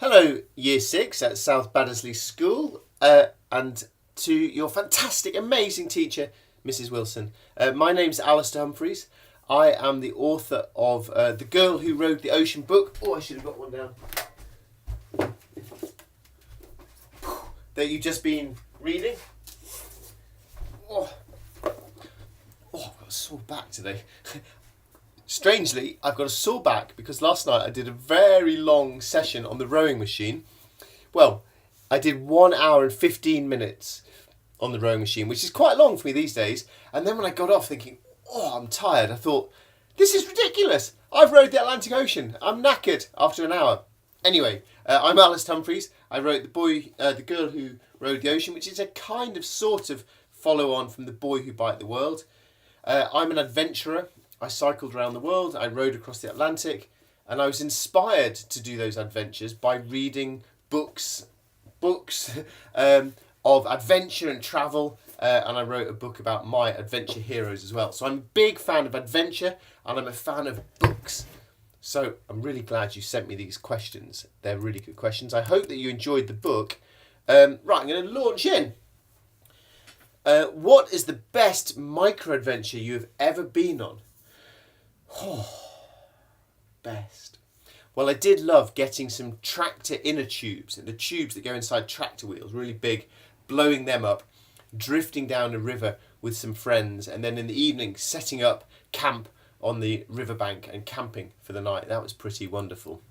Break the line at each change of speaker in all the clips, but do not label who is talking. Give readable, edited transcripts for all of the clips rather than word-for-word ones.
Hello, Year 6 at South Baddesley School, and to your fantastic, amazing teacher, Mrs. Wilson. My name's Alistair Humphreys. I am the author of The Girl Who Rode the Ocean book. Oh, I should have got one down. That you've just been reading. I've got a sore back today. Strangely, I've got a sore back because last night I did a very long session on the rowing machine. Well, I did 1 hour and 15 minutes on the rowing machine, which is quite long for me these days. And then when I got off thinking, I'm tired, I thought, this is ridiculous. I've rowed the Atlantic Ocean. I'm knackered after an hour. Anyway, I'm Alistair Humphreys. I wrote The Girl Who Rode the Ocean, which is a kind of sort of follow on from The Boy Who Bite the World. I'm an adventurer. I cycled around the world, I rowed across the Atlantic, and I was inspired to do those adventures by reading books of adventure and travel, and I wrote a book about my adventure heroes as well. So I'm a big fan of adventure, and I'm a fan of books. So I'm really glad you sent me these questions. They're really good questions. I hope that you enjoyed the book. Right, I'm going to launch in. What is the best micro-adventure you have ever been on? Best. Well, I did love getting some tractor inner tubes, the tubes that go inside tractor wheels, really big, blowing them up, drifting down a river with some friends, and then in the evening setting up camp on the riverbank and camping for the night. That was pretty wonderful.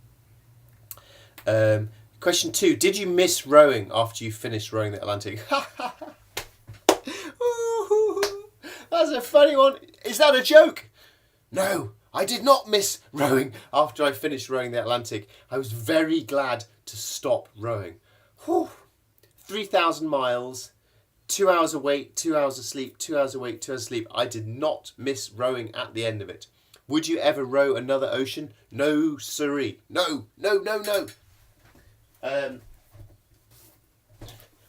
Question 2. Did you miss rowing after you finished rowing the Atlantic? That's a funny one. Is that a joke? No, I did not miss rowing after I finished rowing the Atlantic. I was very glad to stop rowing. 3,000 miles, 2 hours awake, 2 hours asleep, 2 hours awake, 2 hours asleep. I did not miss rowing at the end of it. Would you ever row another ocean? No, siree. No.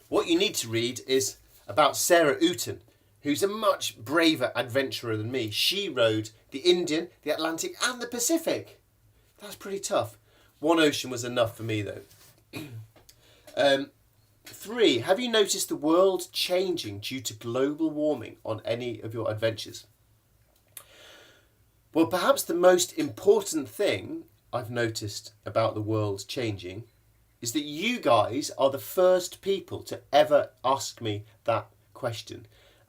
What you need to read is about Sarah Ooten, who's a much braver adventurer than me. She rowed the Indian, the Atlantic and the Pacific. That's pretty tough. One ocean was enough for me though. 3. Have you noticed the world changing due to global warming on any of your adventures? Well, perhaps the most important thing I've noticed about the world changing is that you guys are the first people to ever ask me that question.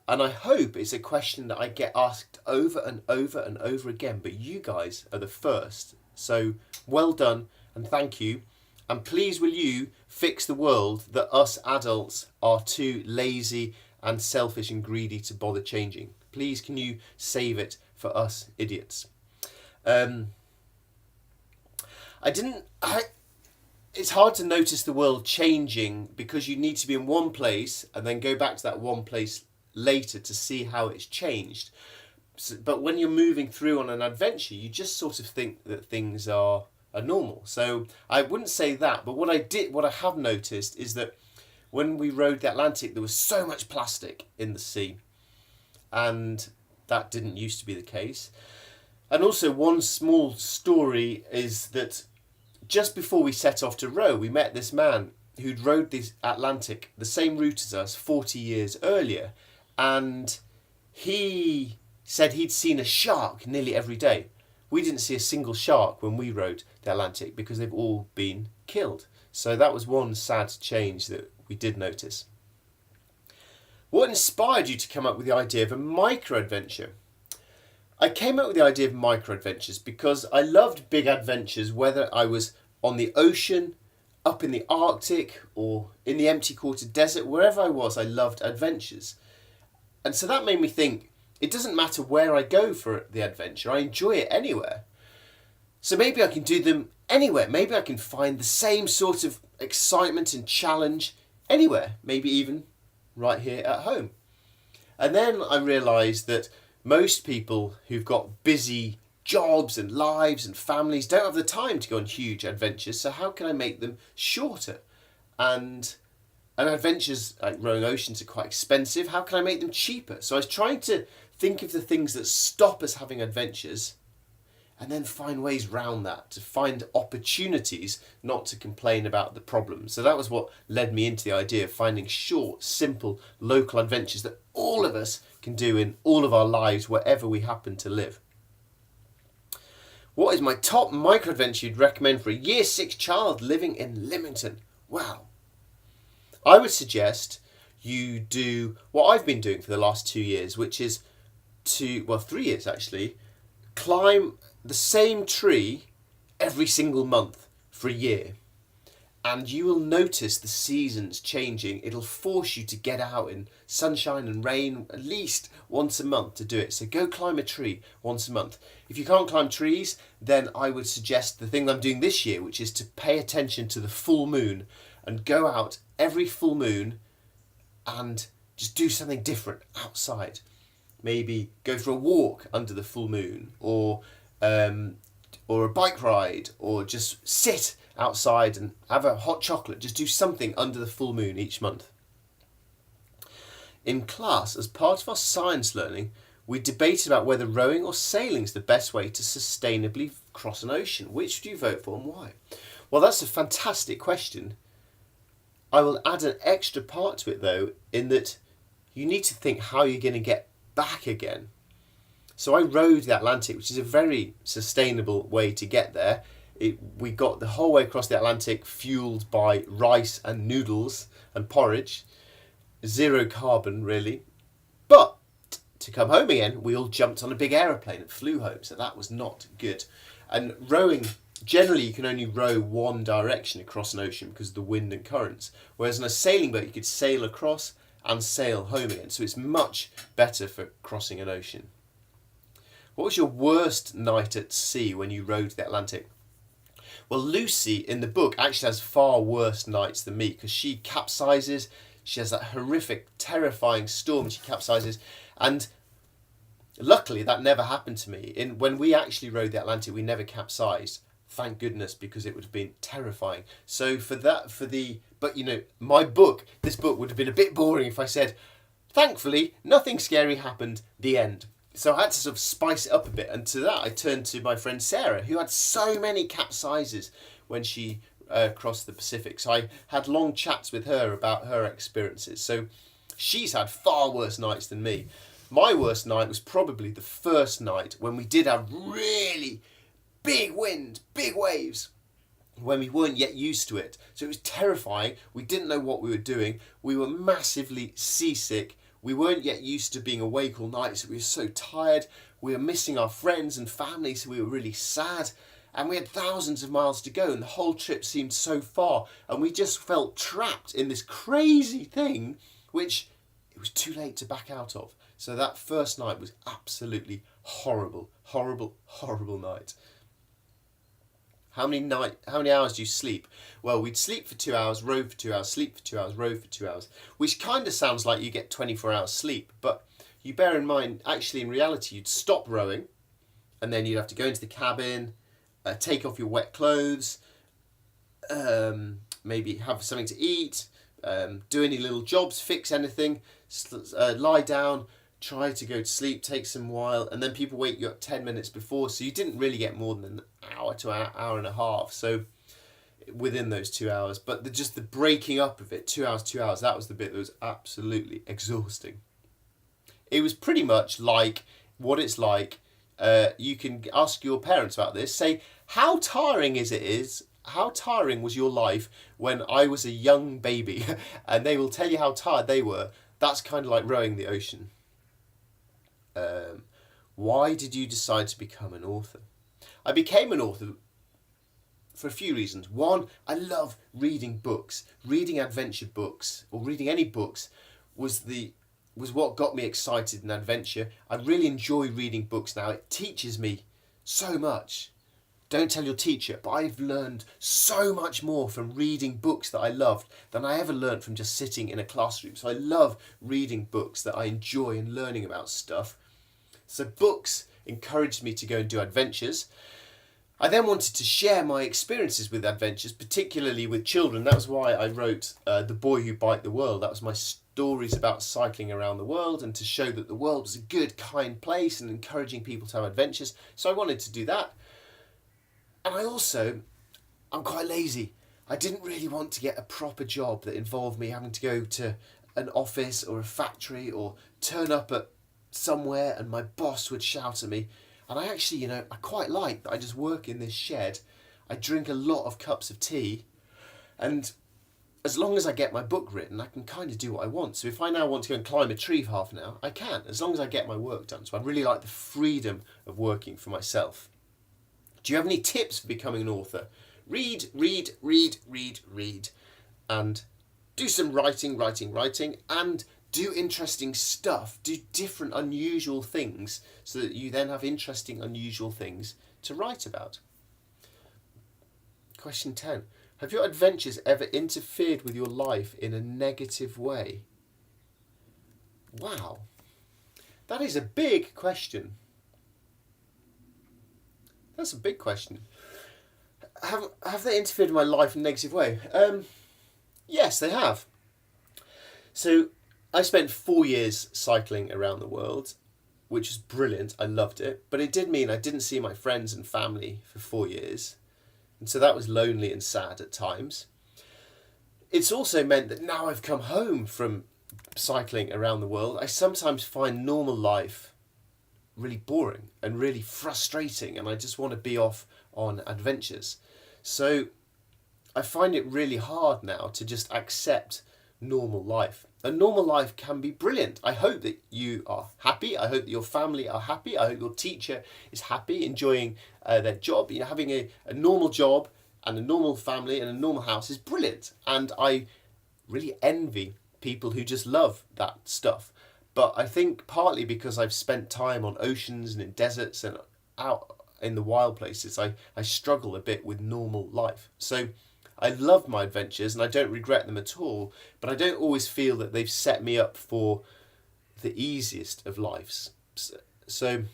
And I hope it's a question that I get asked over and over and over again. But you guys are the first. So well done and thank you. And please will you fix the world that us adults are too lazy and selfish and greedy to bother changing. Please can you save it for us idiots. It's hard to notice the world changing because you need to be in one place and then go back to that one place later to see how it's changed. But when you're moving through on an adventure, you just sort of think that things are normal. So I wouldn't say that, but what I have noticed is that when we rode the Atlantic, there was so much plastic in the sea, and that didn't used to be the case. And also one small story is that just before we set off to row, we met this man who'd rowed the Atlantic the same route as us 40 years earlier. And he said he'd seen a shark nearly every day. We didn't see a single shark when we rowed the Atlantic because they've all been killed. So that was one sad change that we did notice. What inspired you to come up with the idea of a micro-adventure? I came up with the idea of micro-adventures because I loved big adventures, whether I was on the ocean, up in the Arctic, or in the empty quarter desert. Wherever I was, I loved adventures. And so that made me think, it doesn't matter where I go for the adventure, I enjoy it anywhere. So maybe I can do them anywhere. Maybe I can find the same sort of excitement and challenge anywhere, maybe even right here at home. And then I realised that most people who've got busy jobs and lives and families don't have the time to go on huge adventures, so how can I make them shorter? And adventures like rowing oceans are quite expensive. How can I make them cheaper? So I was trying to think of the things that stop us having adventures and then find ways round that, to find opportunities, not to complain about the problems. So that was what led me into the idea of finding short, simple, local adventures that all of us can do in all of our lives, wherever we happen to live. What is my top micro adventure you'd recommend for a Year 6 child living in Lymington? Well, I would suggest you do what I've been doing for the last 2 years, which is 3 years actually, climb the same tree every single month for a year. And you will notice the seasons changing. It'll force you to get out in sunshine and rain at least once a month to do it. So go climb a tree once a month. If you can't climb trees, then I would suggest the thing I'm doing this year, which is to pay attention to the full moon and go out every full moon and just do something different outside. Maybe go for a walk under the full moon, or a bike ride, or just sit outside and have a hot chocolate. Just do something under the full moon each month. In class, as part of our science learning, we debated about whether rowing or sailing is the best way to sustainably cross an ocean. Which do you vote for and why? Well, that's a fantastic question. I will add an extra part to it though, in that you need to think how you're going to get back again. So I rowed the Atlantic, which is a very sustainable way to get there. We got the whole way across the Atlantic fueled by rice and noodles and porridge. 0 carbon really. But to come home again, we all jumped on a big aeroplane and flew home. So that was not good. And rowing, generally you can only row one direction across an ocean because of the wind and currents. Whereas on a sailing boat, you could sail across and sail home again. So it's much better for crossing an ocean. What was your worst night at sea when you rowed the Atlantic? Well, Lucy in the book actually has far worse nights than me, because she capsizes. She has that horrific, terrifying storm. She capsizes, and luckily that never happened to me. When we actually rowed the Atlantic, we never capsized. Thank goodness, because it would have been terrifying. So but you know, this book would have been a bit boring if I said, thankfully, nothing scary happened, the end. So I had to sort of spice it up a bit, and to that I turned to my friend Sarah, who had so many capsizes when she crossed the Pacific. So I had long chats with her about her experiences. So she's had far worse nights than me. My worst night was probably the first night when we did have really big wind, big waves, when we weren't yet used to it. So it was terrifying. We didn't know what we were doing. We were massively seasick. We weren't yet used to being awake all night, so we were so tired. We were missing our friends and family, so we were really sad. And we had thousands of miles to go, and the whole trip seemed so far. And we just felt trapped in this crazy thing, which it was too late to back out of. So that first night was absolutely horrible, horrible, horrible night. How many hours do you sleep? Well, we'd sleep for 2 hours, row for 2 hours, sleep for 2 hours, row for 2 hours, which kind of sounds like you get 24 hours sleep. But you bear in mind, actually in reality, you'd stop rowing, and then you'd have to go into the cabin, take off your wet clothes, maybe have something to eat, do any little jobs, fix anything, lie down, try to go to sleep, take some while, and then people wake you up 10 minutes before, so you didn't really get more than an hour to an hour and a half, so within those 2 hours. But just the breaking up of it, 2 hours, that was the bit that was absolutely exhausting. It was pretty much like what it's like, you can ask your parents about this, say, how tiring was your life when I was a young baby? And they will tell you how tired they were. That's kind of like rowing the ocean. Why did you decide to become an author? I became an author for a few reasons. One, I love reading books. Reading adventure books, or reading any books, was what got me excited in adventure. I really enjoy reading books now. It teaches me so much. Don't tell your teacher, but I've learned so much more from reading books that I loved than I ever learned from just sitting in a classroom. So I love reading books that I enjoy and learning about stuff. So books encouraged me to go and do adventures. I then wanted to share my experiences with adventures, particularly with children. That was why I wrote The Boy Who Biked the World. That was my stories about cycling around the world, and to show that the world was a good, kind place and encouraging people to have adventures. So I wanted to do that. And I'm quite lazy. I didn't really want to get a proper job that involved me having to go to an office or a factory or turn up at somewhere and my boss would shout at me. And I actually, I quite like that I just work in this shed. I drink a lot of cups of tea, and as long as I get my book written, I can kind of do what I want. So if I now want to go and climb a tree for half an hour, I can, as long as I get my work done. So I really like the freedom of working for myself. Do you have any tips for becoming an author? Read, and do some writing, and do interesting stuff. Do different, unusual things so that you then have interesting, unusual things to write about. Question 10. Have your adventures ever interfered with your life in a negative way? Wow. That is a big question. That's a big question. Have they interfered in my life in a negative way? Yes, they have. So I spent 4 years cycling around the world, which was brilliant. I loved it. But it did mean I didn't see my friends and family for 4 years. And so that was lonely and sad at times. It's also meant that now I've come home from cycling around the world, I sometimes find normal life really boring and really frustrating, and I just want to be off on adventures. So I find it really hard now to just accept normal life. And normal life can be brilliant. I hope that you are happy. I hope that your family are happy. I hope your teacher is happy, enjoying their job. Having a normal job and a normal family and a normal house is brilliant. And I really envy people who just love that stuff. But I think partly because I've spent time on oceans and in deserts and out in the wild places, I struggle a bit with normal life. So I love my adventures and I don't regret them at all, but I don't always feel that they've set me up for the easiest of lives. So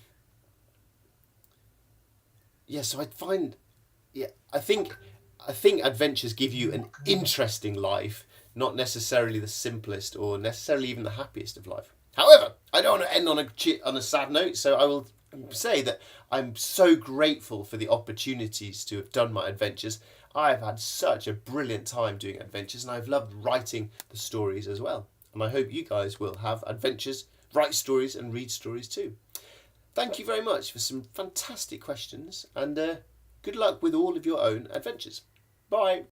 I think adventures give you an interesting life, not necessarily the simplest or necessarily even the happiest of life. However, I don't want to end on a sad note, so I will say that I'm so grateful for the opportunities to have done my adventures. I've had such a brilliant time doing adventures, and I've loved writing the stories as well. And I hope you guys will have adventures, write stories and read stories too. Thank you very much for some fantastic questions, and good luck with all of your own adventures. Bye.